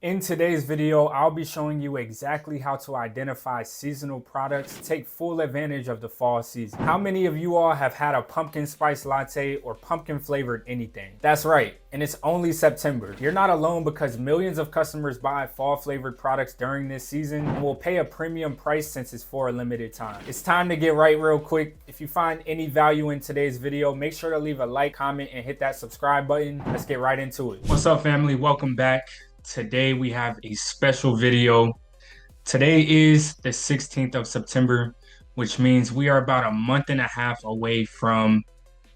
In today's video, I'll be showing you exactly how to identify seasonal products to take full advantage of the fall season. How many of you all have had a pumpkin spice latte or pumpkin flavored anything? That's right, and it's only September. You're not alone because millions of customers buy fall flavored products during this season and will pay a premium price since it's for a limited time. It's time to get right real quick. If you find any value in today's video, make sure to leave a like, comment, and hit that subscribe button. Let's get right into it. What's up, family? Welcome back. Today we have a special video. Today is the 16th of September, which means we are about a month and a half away from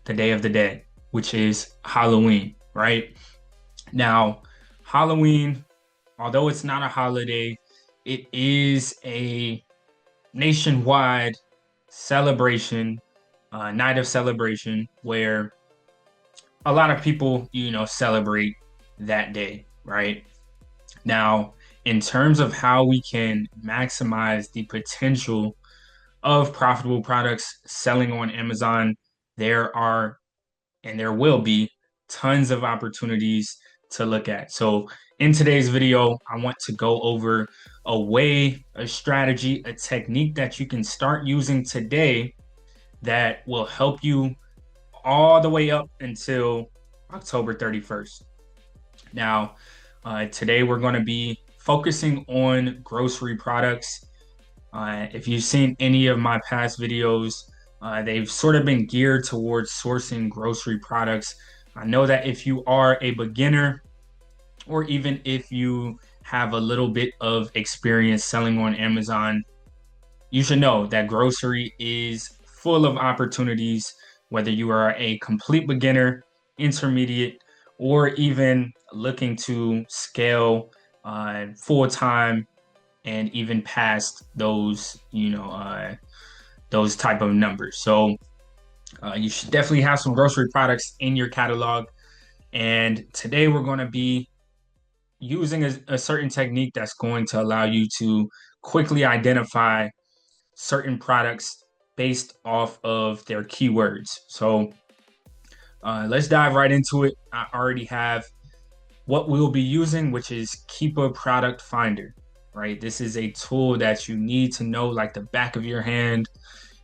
the Day of the Dead, which is Halloween, right? Now, Halloween, although it's not a holiday, it is a nationwide celebration, night of celebration, where a lot of people, celebrate that day, right? Now, in terms of how we can maximize the potential of profitable products selling on Amazon, there are and there will be tons of opportunities to look at. So, in today's video, I want to go over a way, a strategy, a technique that you can start using today that will help you all the way up until October 31st. Now, today we're going to be focusing on grocery products. If you've seen any of my past videos, they've sort of been geared towards sourcing grocery products. I know that if you are a beginner, or even if you have a little bit of experience selling on Amazon, you should know that grocery is full of opportunities, whether you are a complete beginner, intermediate, or even looking to scale full time and even past those, those type of numbers. So you should definitely have some grocery products in your catalog. And today we're going to be using a certain technique that's going to allow you to quickly identify certain products based off of their keywords. So let's dive right into it. I already have what we'll be using, which is Keepa Product Finder, right? This is a tool that you need to know like the back of your hand.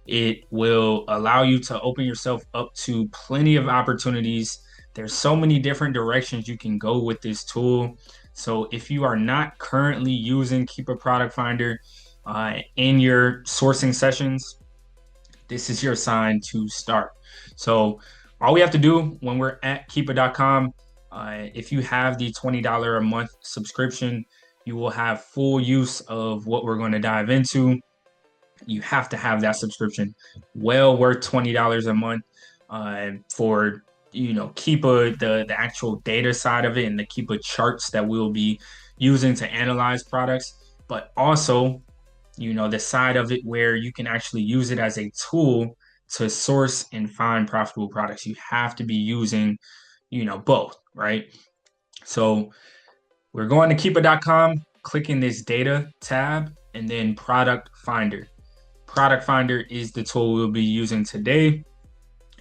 It will allow you to open yourself up to plenty of opportunities. There's so many different directions you can go with this tool. So if you are not currently using Keepa Product Finder in your sourcing sessions, this is your sign to start. So all we have to do when we're at keepa.com, if you have the $20 a month subscription, you will have full use of what we're going to dive into. You have to have that subscription, well worth $20 a month for Keepa, the actual data side of it, and the Keepa charts that we'll be using to analyze products, but also the side of it where you can actually use it as a tool to source and find profitable products. You have to be using, both, right? So we're going to keepa.com, clicking this data tab, and then product finder. Product finder is the tool we'll be using today.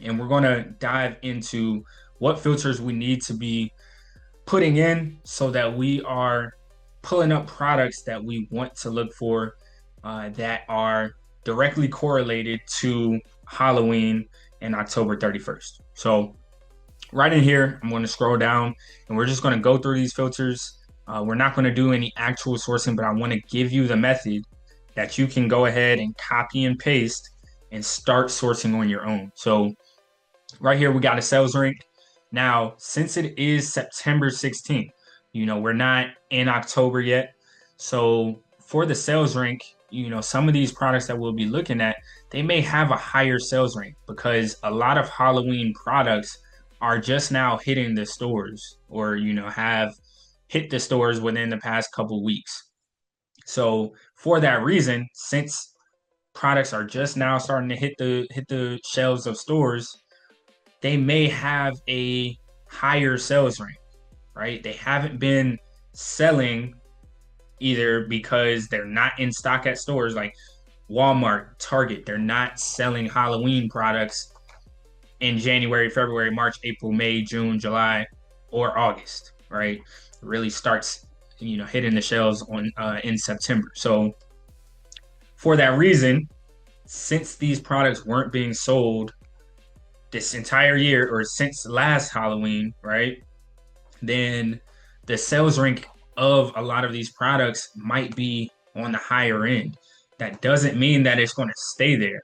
And we're going to dive into what filters we need to be putting in so that we are pulling up products that we want to look for that are directly correlated to Halloween and October 31st. So right in here, I'm going to scroll down and we're just going to go through these filters. We're not going to do any actual sourcing, but I want to give you the method that you can go ahead and copy and paste and start sourcing on your own. So right here, we got a sales rank. Now, since it is September 16th, we're not in October yet. So for the sales rank, some of these products that we'll be looking at, they may have a higher sales rank because a lot of Halloween products are just now hitting the stores or, have hit the stores within the past couple weeks. So for that reason, since products are just now starting to hit the shelves of stores, they may have a higher sales rank, right? They haven't been selling either because they're not in stock at stores like Walmart, Target. They're not selling Halloween products in January, February, March, April, May, June, July, or August, right? It really starts hitting the shelves on in September. So for that reason, since these products weren't being sold this entire year or since last Halloween, right? Then the sales rank of a lot of these products might be on the higher end. That doesn't mean that it's going to stay there.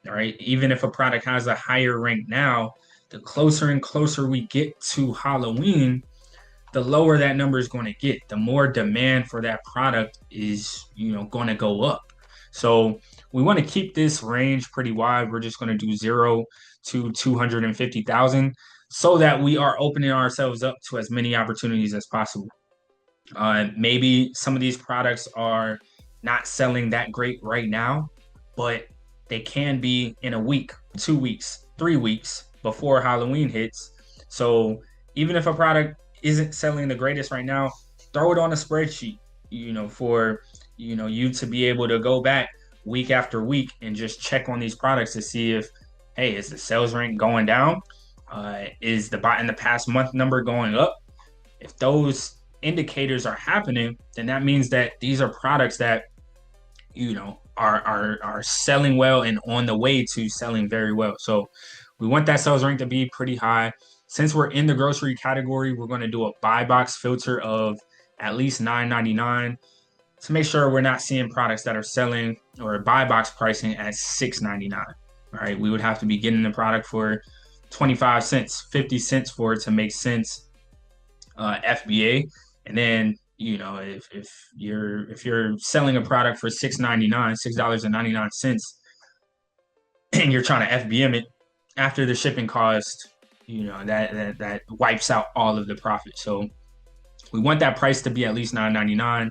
All right. Even if a product has a higher rank now, the closer and closer we get to Halloween, the lower that number is going to get. The more demand for that product is, going to go up. So we want to keep this range pretty wide. We're just going to do 0 to 250,000 so that we are opening ourselves up to as many opportunities as possible. Maybe some of these products are not selling that great right now, but they can be in a week, 2 weeks, 3 weeks before Halloween hits. So even if a product isn't selling the greatest right now, throw it on a spreadsheet, for you to be able to go back week after week and just check on these products to see if, hey, is the sales rank going down? Is the buy in the past month number going up? If those indicators are happening, then that means that these are products that are selling well and on the way to selling very well. So we want that sales rank to be pretty high. Since we're in the grocery category, we're going to do a buy box filter of at least $9.99 to make sure we're not seeing products that are selling or buy box pricing at $6.99. All right, we would have to be getting the product for 25 cents, 50 cents for it to make sense, FBA. And then, if you're selling a product for $6.99, and you're trying to FBM it after the shipping cost, that wipes out all of the profit. So we want that price to be at least $9.99.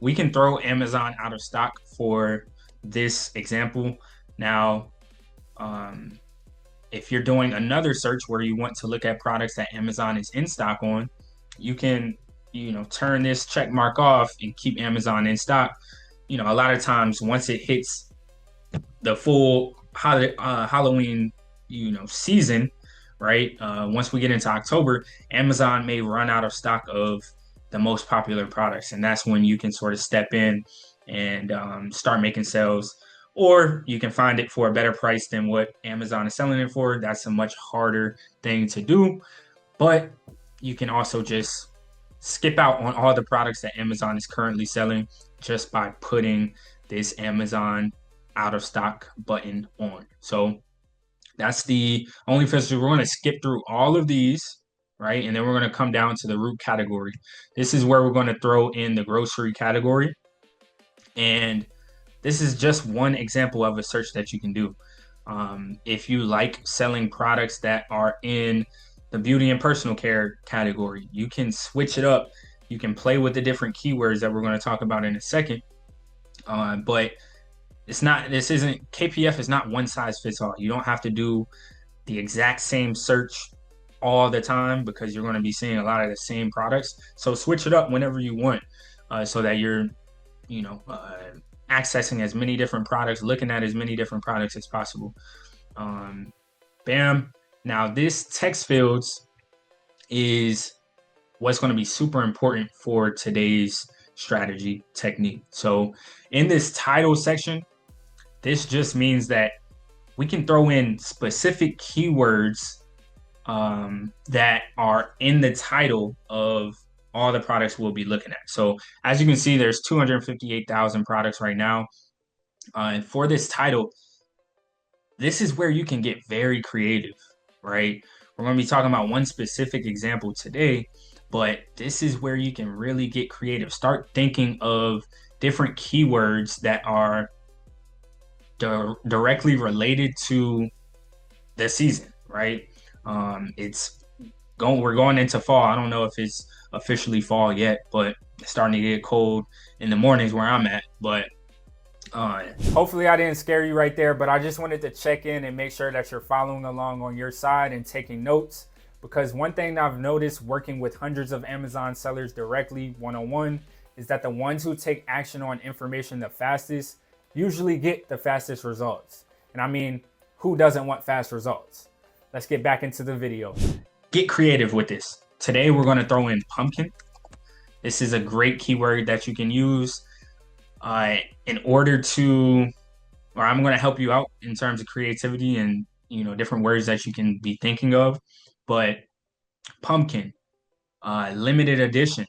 We can throw Amazon out of stock for this example. Now, if you're doing another search where you want to look at products that Amazon is in stock on, you can, turn this check mark off and keep Amazon in stock. A lot of times once it hits the full Halloween, season, right? Once we get into October, Amazon may run out of stock of the most popular products. And that's when you can sort of step in and start making sales. Or you can find it for a better price than what Amazon is selling it for. That's a much harder thing to do. But you can also just skip out on all the products that Amazon is currently selling just by putting this Amazon out of stock button on. So that's the only filter. We're going to skip through all of these, right? And then we're going to come down to the root category. This is where we're going to throw in the grocery category. And this is just one example of a search that you can do. If you like selling products that are in the beauty and personal care category, you can switch it up. You can play with the different keywords that we're going to talk about in a second. But KPF is not one size fits all. You don't have to do the exact same search all the time because you're going to be seeing a lot of the same products. So switch it up whenever you want, so that you're, accessing as many different products, looking at as many different products as possible. Bam. Now this text fields is what's going to be super important for today's strategy technique. So in this title section, this just means that we can throw in specific keywords that are in the title of all the products we'll be looking at. So as you can see, there's 258,000 products right now. And for this title, this is where you can get very creative, right? We're going to be talking about one specific example today, but this is where you can really get creative. Start thinking of different keywords that are directly related to the season, right? We're going into fall. I don't know if it's officially fall yet, but it's starting to get cold in the mornings where I'm at. But hopefully I didn't scare you right there, but I just wanted to check in and make sure that you're following along on your side and taking notes, because one thing I've noticed working with hundreds of Amazon sellers directly one-on-one is that the ones who take action on information the fastest usually get the fastest results. And I mean, who doesn't want fast results? Let's get back into the video. Get creative with this. Today we're going to throw in pumpkin. This is a great keyword that you can use in order to, or I'm going to help you out in terms of creativity and, different words that you can be thinking of. But pumpkin, limited edition,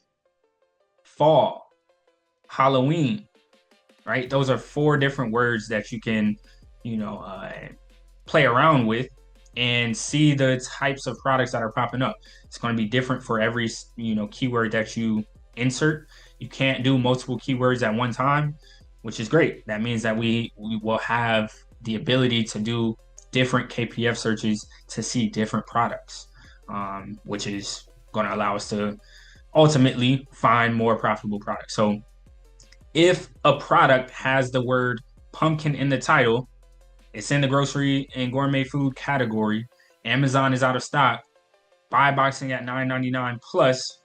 fall, Halloween, right? Those are four different words that you can, play around with and see the types of products that are popping up. It's going to be different for every, keyword that you insert. You can't do multiple keywords at one time, which is great. That means that we will have the ability to do different KPF searches to see different products, which is going to allow us to ultimately find more profitable products. So if a product has the word pumpkin in the title, it's in the grocery and gourmet food category, Amazon is out of stock, buy boxing at $9.99 plus,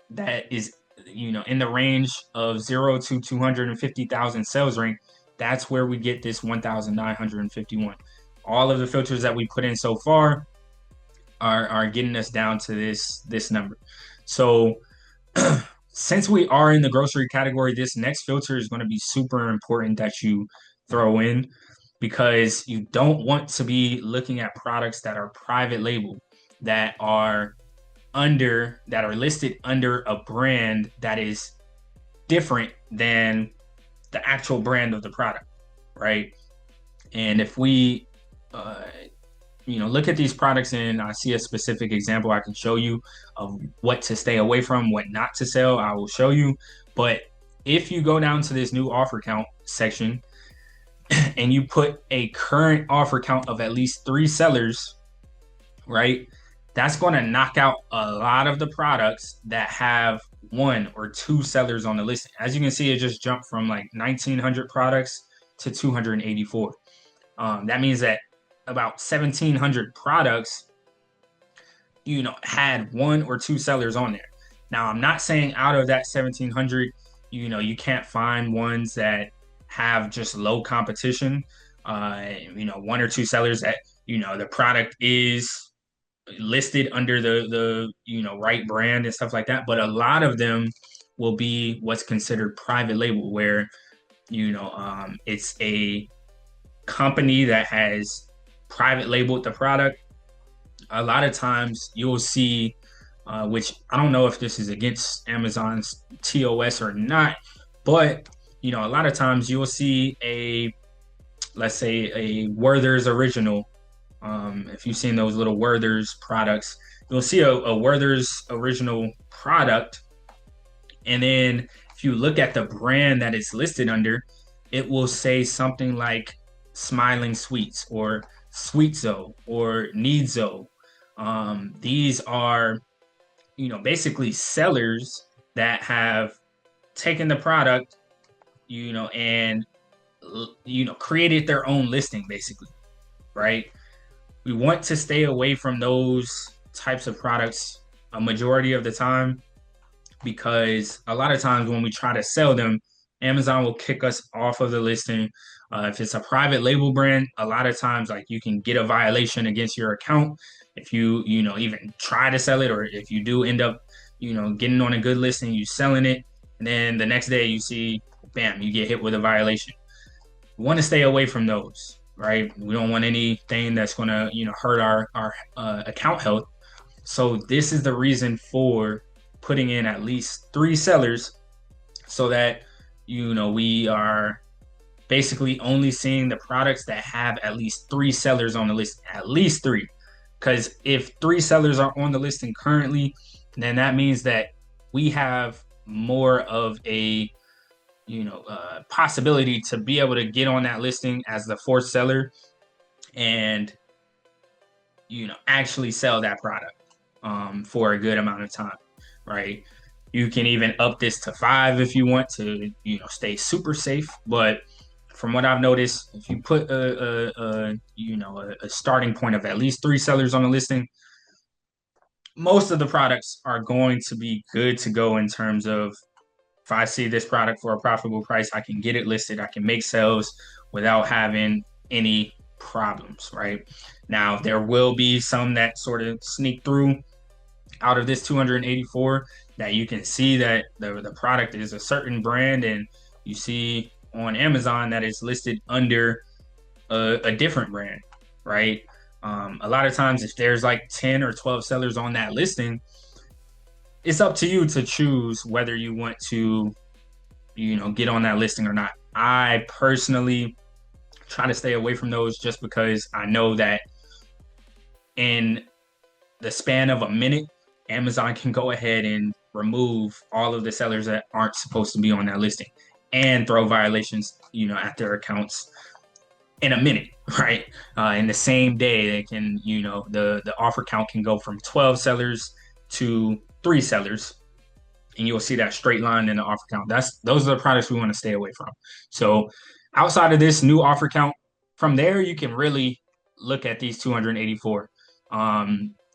that is, in the range of 0 to 250,000 sales rank, that's where we get this 1,951. All of the filters that we put in so far are getting us down to this number. So since we are in the grocery category, this next filter is going to be super important that you throw in, because you don't want to be looking at products that are private label, that are listed under a brand that is different than the actual brand of the product, right? And if we look at these products and I see a specific example I can show you of what to stay away from, what not to sell, I will show you. But if you go down to this new offer count section and you put a current offer count of at least 3 sellers, right? That's going to knock out a lot of the products that have 1 or 2 sellers on the listing. As you can see, it just jumped from like 1,900 products to 284. That means that about 1,700 products, had 1 or 2 sellers on there. Now, I'm not saying out of that 1,700, you can't find ones that have just low competition, 1 or 2 sellers that, the product is listed under the right brand and stuff like that. But a lot of them will be what's considered private label, where, it's a company that has private labeled the product. A lot of times you'll see, which I don't know if this is against Amazon's TOS or not, but a lot of times you'll see let's say a Werther's Original. If you've seen those little Werther's products, you'll see a Werther's Original product, and then if you look at the brand that it's listed under, it will say something like Smiling Sweets or Sweetzo or Needzo. These are, basically sellers that have taken the product, and, created their own listing, basically, right? We want to stay away from those types of products a majority of the time, because a lot of times when we try to sell them, Amazon will kick us off of the listing. If it's a private label brand, a lot of times like you can get a violation against your account if you even try to sell it, or if you do end up getting on a good listing, you selling it, and then the next day you see, bam, you get hit with a violation. We want to stay away from those, right? We don't want anything that's going to hurt our account health. So this is the reason for putting in at least 3 sellers, so that we are basically only seeing the products that have at least 3 sellers on the list, at least 3. Because if 3 sellers are on the listing currently, then that means that we have more of a possibility to be able to get on that listing as the 4th seller and actually sell that product for a good amount of time, right? You can even up this to 5 if you want to stay super safe. But from what I've noticed, if you put a starting point of at least 3 sellers on the listing, most of the products are going to be good to go in terms of, if I see this product for a profitable price, I can get it listed, I can make sales without having any problems, right? Now, there will be some that sort of sneak through out of this 284 that you can see that the product is a certain brand, and you see on Amazon that it's listed under a different brand, right? A lot of times, if there's like 10 or 12 sellers on that listing, it's up to you to choose whether you want to, get on that listing or not. I personally try to stay away from those just because I know that in the span of a minute, Amazon can go ahead and remove all of the sellers that aren't supposed to be on that listing and throw violations, at their accounts in a minute, right? In the same day, they can, the offer count can go from 12 sellers to 3 sellers, and you'll see that straight line in the offer count. Those are the products we want to stay away from. So outside of this new offer count, from there you can really look at these 284.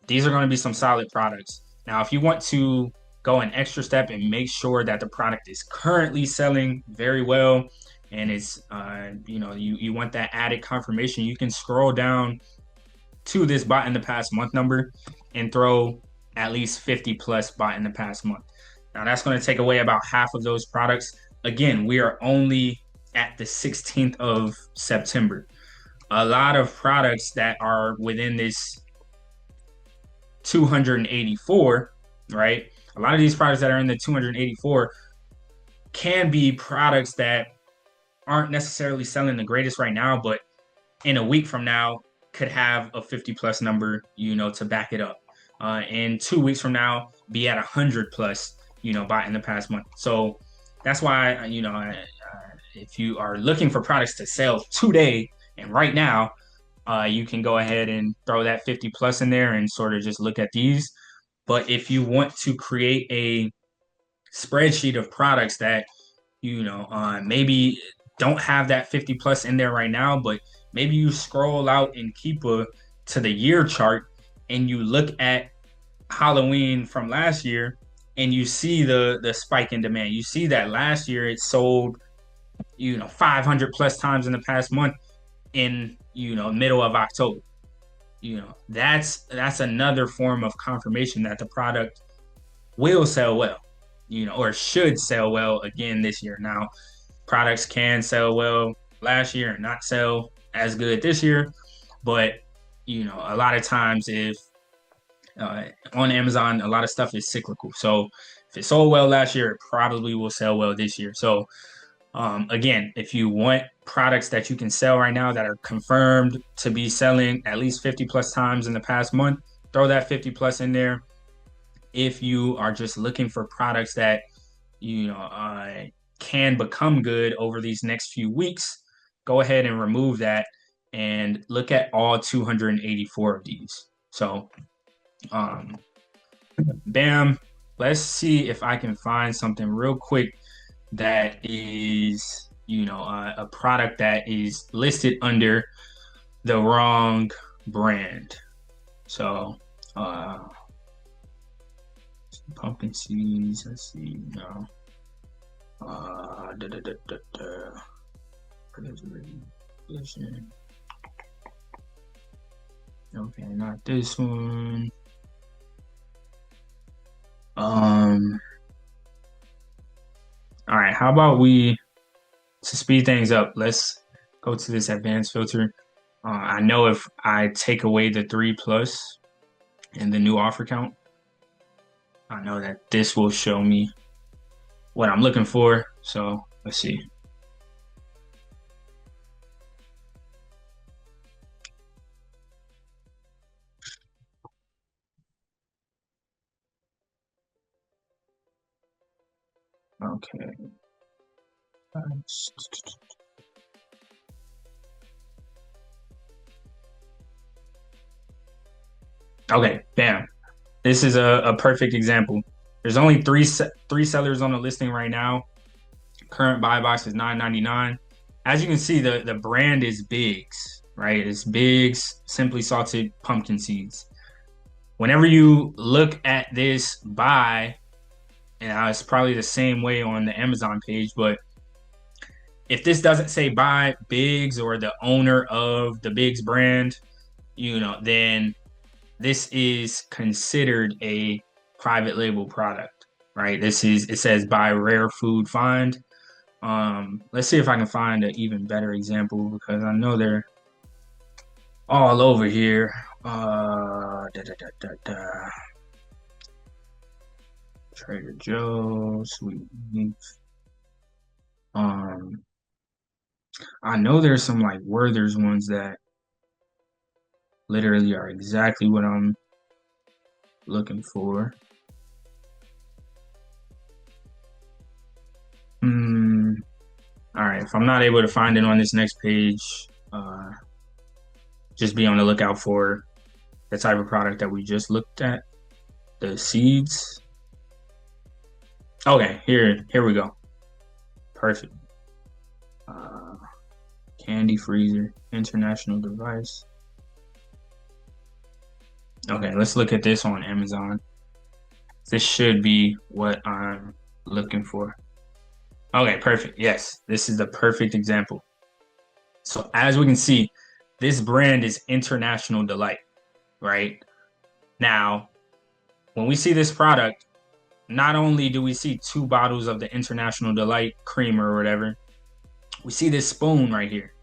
These are going to be some solid products. Now, if you want to go an extra step and make sure that the product is currently selling very well, and it's you want that added confirmation, you can scroll down to this bought in the past month number and throw at least 50 plus bought in the past month. Now that's going to take away about half of those products. Again, we are only at the 16th of September. A lot of products that are within this 284, right? A lot of these products that are in the 284 can be products that aren't necessarily selling the greatest right now, but in a week from now could have a 50 plus number, to back it up. And 2 weeks from now, be at 100 plus, bought in the past month. So that's why, if you are looking for products to sell today and right now, you can go ahead and throw that 50 plus in there and sort of just look at these. But if you want to create a spreadsheet of products that, maybe don't have that 50 plus in there right now, but maybe you scroll out and keep to the year chart and you look at Halloween from last year and you see the spike in demand. You see that last year it sold, 500 plus times in the past month in, middle of October. That's another form of confirmation that the product will sell well, or should sell well again this year. Now, products can sell well last year and not sell as good this year, but a lot of times if on Amazon, a lot of stuff is cyclical. So if it sold well last year, it probably will sell well this year. So again, if you want products that you can sell right now that are confirmed to be selling at least 50 plus times in the past month, throw that 50 plus in there. If you are just looking for products that, can become good over these next few weeks, go ahead and remove that and look at all 284 of these. So, bam, let's see if I can find something real quick that is, a product that is listed under the wrong brand. So, pumpkin seeds, let's see, no. Okay, not this one. All right, how about to speed things up, let's go to this advanced filter. I know if I take away the 3 plus and the new offer count, I know that this will show me what I'm looking for. So let's see. Okay. Okay, bam. This is a perfect example. There's only three sellers on the listing right now. Current buy box is $9.99. As you can see, the brand is Biggs, right? It's Biggs Simply Salted Pumpkin Seeds. Whenever you look at this buy, and it's probably the same way on the Amazon page, but if this doesn't say buy Biggs or the owner of the Biggs brand, then this is considered a private label product. right? It says by Rare Food Find. Let's see if I can find an even better example because I know they're all over here. Trader Joe's, Sweet Meats. I know there's some like Werther's ones that literally are exactly what I'm looking for. All right, if I'm not able to find it on this next page, just be on the lookout for the type of product that we just looked at, the seeds. Okay, here we go. Perfect. Candy freezer, international device. Okay, let's look at this on Amazon. This should be what I'm looking for. Okay, perfect. Yes, this is the perfect example. So as we can see, this brand is International Delight, right? Now, when we see this product, not only do we see 2 bottles of the International Delight creamer or whatever, we see this spoon right here.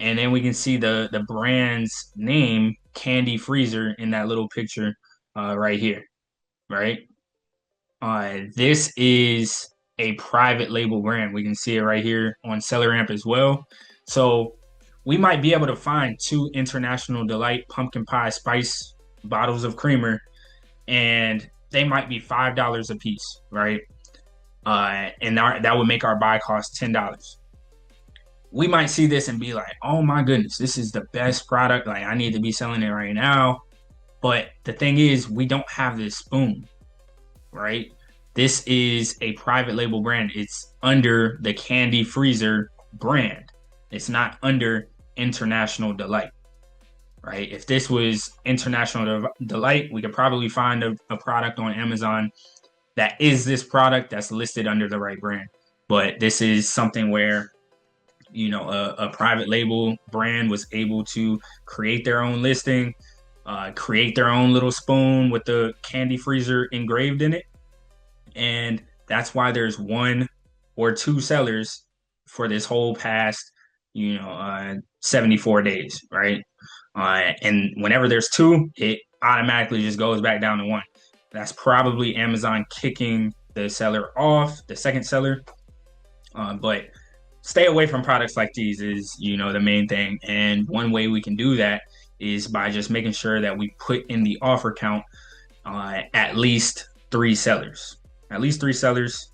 And then we can see the brand's name, Candy Freezer, in that little picture right here, right? This is a private label brand. We can see it right here on SellerAmp as well. So we might be able to find 2 International Delight pumpkin pie spice bottles of creamer, and they might be $5 a piece, right? And that would make our buy cost $10. We might see this and be like, oh my goodness, this is the best product. Like, I need to be selling it right now. But the thing is, we don't have this spoon, right? This is a private label brand. It's under the Candy Freezer brand. It's not under International Delight, right? If this was International Delight, we could probably find a product on Amazon that is this product that's listed under the right brand. But this is something where, you know, a private label brand was able to create their own listing, create their own little spoon with the Candy Freezer engraved in it. And that's why there's 1 or 2 sellers for this whole past, 74 days, right? And whenever there's 2, it automatically just goes back down to 1. That's probably Amazon kicking the seller off, the second seller. But stay away from products like these is, the main thing. And one way we can do that is by just making sure that we put in the offer count at least 3 sellers. At least 3 sellers,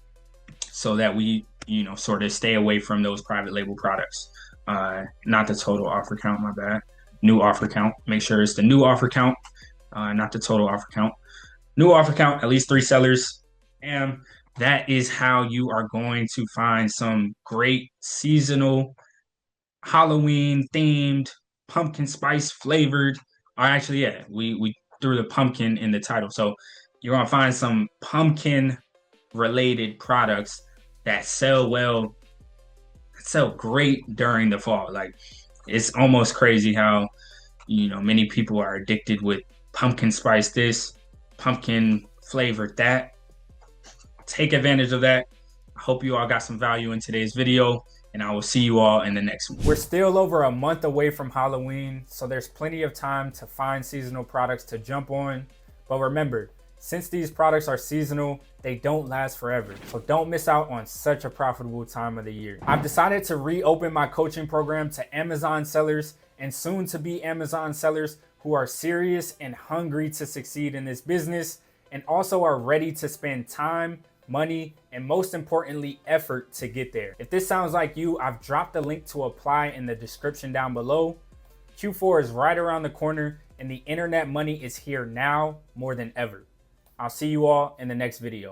so that we, sort of stay away from those private label products. Not the total offer count, my bad. New offer count. Make sure it's the new offer count, not the total offer count. New offer count, at least 3 sellers. And that is how you are going to find some great seasonal, Halloween themed, pumpkin spice flavored. Or actually, yeah, we threw the pumpkin in the title. So you're going to find some pumpkin related products that sell well, sell great during the fall. Like, it's almost crazy how, many people are addicted with pumpkin spice this, pumpkin flavored that. Take advantage of that. I hope you all got some value in today's video, and I will see you all in the next one. We're still over a month away from Halloween, so there's plenty of time to find seasonal products to jump on. But remember, since these products are seasonal, they don't last forever. So don't miss out on such a profitable time of the year. I've decided to reopen my coaching program to Amazon sellers and soon to be Amazon sellers who are serious and hungry to succeed in this business, and also are ready to spend time, money, and most importantly, effort to get there. If this sounds like you, I've dropped the link to apply in the description down below. Q4 is right around the corner, and the internet money is here now more than ever. I'll see you all in the next video.